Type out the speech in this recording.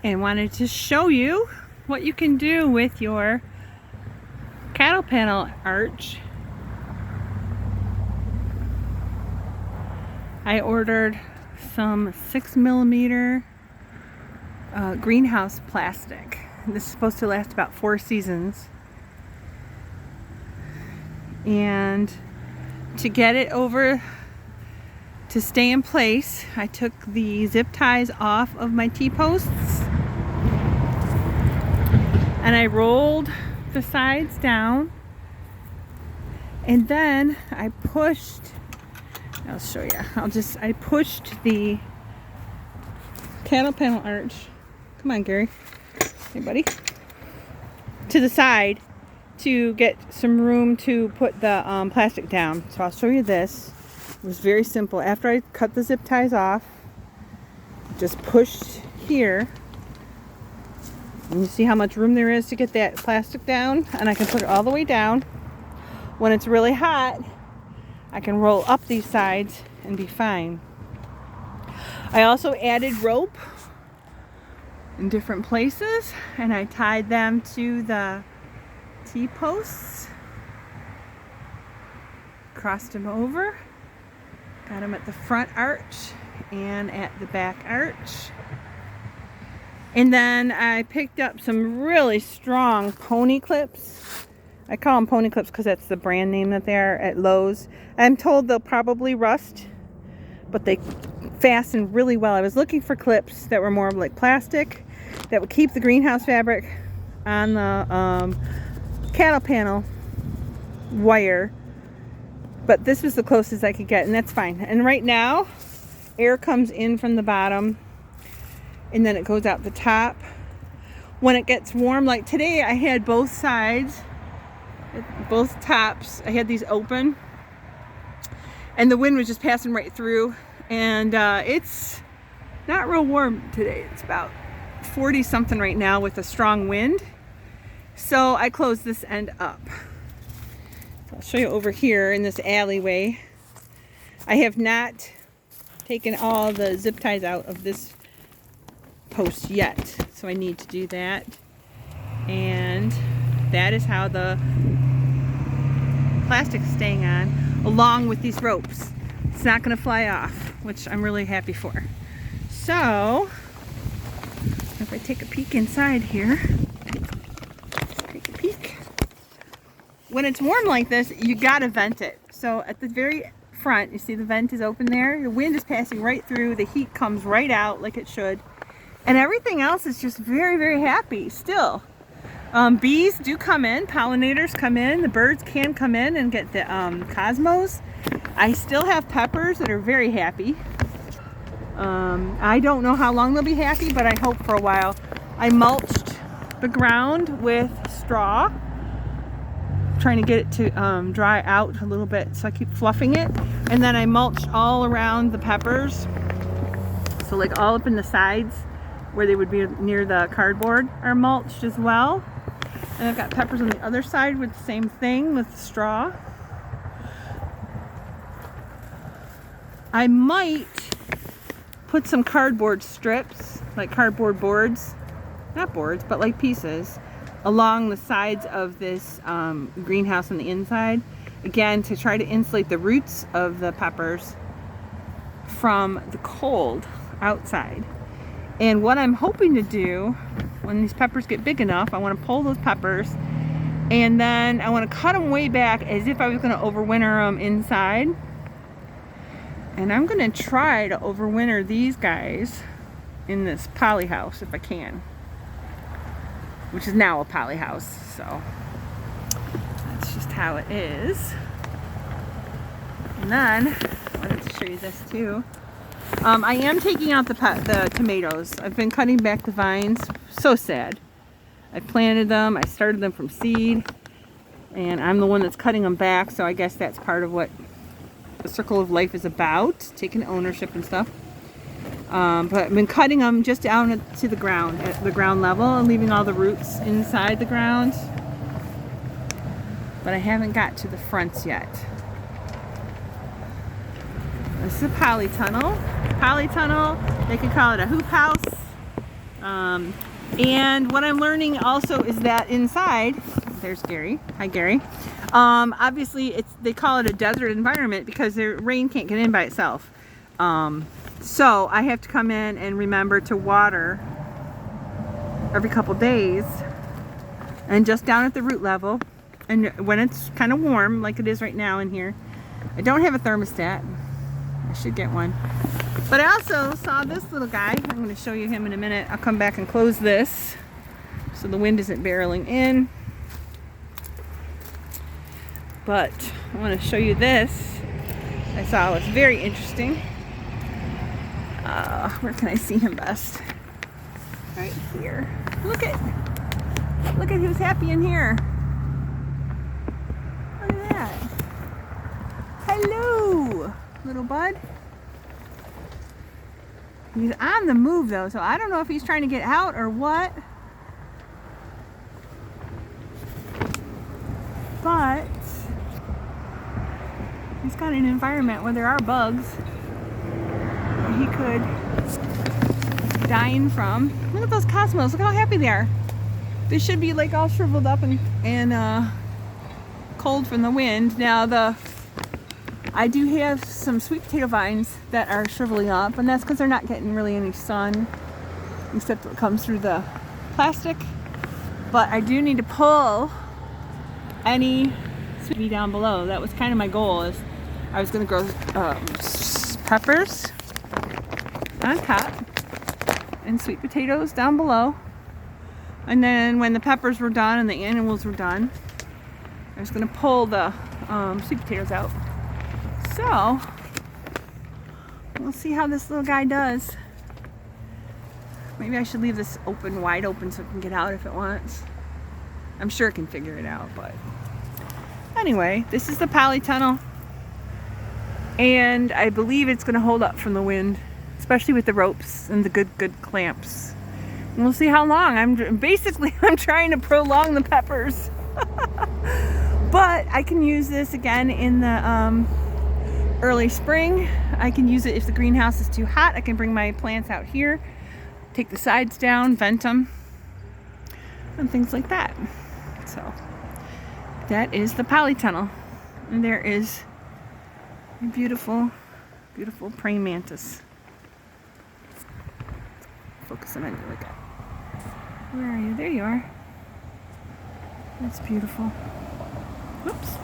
and wanted to show you what you can do with your cattle panel arch. I ordered some 6mm greenhouse plastic. This is supposed to last about 4 seasons. And to get it over to stay in place, I took the zip ties off of my T-posts and I rolled the sides down, and then I pushed, I'll show you, I pushed the cattle panel arch, come on Gary, hey buddy, to the side to get some room to put the plastic down. So I'll show you this. It was very simple. After I cut the zip ties off, just pushed here, and you see how much room there is to get that plastic down, and I can put it all the way down. When it's really hot, I can roll up these sides and be fine. I also added rope in different places, and I tied them to the T-posts, crossed them over, got them at the front arch and at the back arch. And then I picked up some really strong pony clips. I call them pony clips because that's the brand name that they are at Lowe's. I'm told they'll probably rust, but they fasten really well. I was looking for clips that were more like plastic, that would keep the greenhouse fabric on the cattle panel wire, but this was the closest I could get, and that's fine. And right now air comes in from the bottom and then it goes out the top. When it gets warm, like today, I had both sides, both tops, I had these open, and the wind was just passing right through, and it's not real warm today. It's about 40 something right now with a strong wind. So I closed this end up. I'll show you over here in this alleyway. I have not taken all the zip ties out of this post yet, so I need to do that. And that is how the plastic is staying on, along with these ropes. It's not going to fly off, which I'm really happy for. So if I take a peek inside here, when it's warm like this, you gotta vent it. So at the very front, you see the vent is open there. The wind is passing right through. The heat comes right out like it should. And everything else is just very, very happy still. Bees do come in. Pollinators come in. The birds can come in and get the cosmos. I still have peppers that are very happy. I don't know how long they'll be happy, but I hope for a while. I mulched the ground with straw, trying to get it to dry out a little bit, so I keep fluffing it. And then I mulched all around the peppers, so like all up in the sides where they would be near the cardboard are mulched as well. And I've got peppers on the other side with the same thing with the straw. I might put some cardboard strips, like cardboard boards, not boards, but like pieces, along the sides of this greenhouse on the inside, again to try to insulate the roots of the peppers from the cold outside. And what I'm hoping to do when these peppers get big enough, I want to pull those peppers and then I want to cut them way back as if I was going to overwinter them inside. And I'm going to try to overwinter these guys in this poly house if I can, which is now a poly house. So that's just how it is. And then I wanted to show you this too. I am taking out the tomatoes. I've been cutting back the vines. So sad. I planted them. I started them from seed, and I'm the one that's cutting them back. So I guess that's part of what the circle of life is about, taking ownership and stuff. But I've been cutting them just down to the ground, at the ground level, and leaving all the roots inside the ground. But I haven't got to the fronts yet. This is a polytunnel. Polytunnel, they could call it a hoop house. And what I'm learning also is that inside, there's Gary. Hi, Gary. Obviously, they call it a desert environment because the rain can't get in by itself. So I have to come in and remember to water every couple days, and just down at the root level. And when it's kind of warm, like it is right now in here, I don't have a thermostat. I should get one. But I also saw this little guy. I'm going to show you him in a minute. I'll come back and close this so the wind isn't barreling in. But I want to show you this. I saw it was very interesting. Where can I see him best? Right here. Look at who's happy in here. Look at that. Hello, little bud. He's on the move though, so I don't know if he's trying to get out or what. But he's got an environment where there are bugs that he could dine from. Look at those cosmos. Look how happy they are. They should be like all shriveled up and cold from the wind. Now I do have some sweet potato vines that are shriveling up, and that's because they're not getting really any sun except what comes through the plastic. But I do need to pull any sweet down below. That was kind of my goal. Is I was going to grow peppers on top and sweet potatoes down below. And then when the peppers were done and the annuals were done, I was going to pull the sweet potatoes out. So we'll see how this little guy does. Maybe I should leave this open, wide open, so it can get out if it wants. I'm sure it can figure it out, but anyway, this is the polytunnel, and I believe it's going to hold up from the wind, especially with the ropes and the good clamps. And we'll see how long. I'm trying to prolong the peppers. But I can use this again in the early spring. I can use it if the greenhouse is too hot. I can bring my plants out here, take the sides down, vent them, and things like that. So that is the polytunnel. And there is a beautiful, beautiful praying mantis. Focusing on you like that. Where are you? There you are. That's beautiful. Whoops.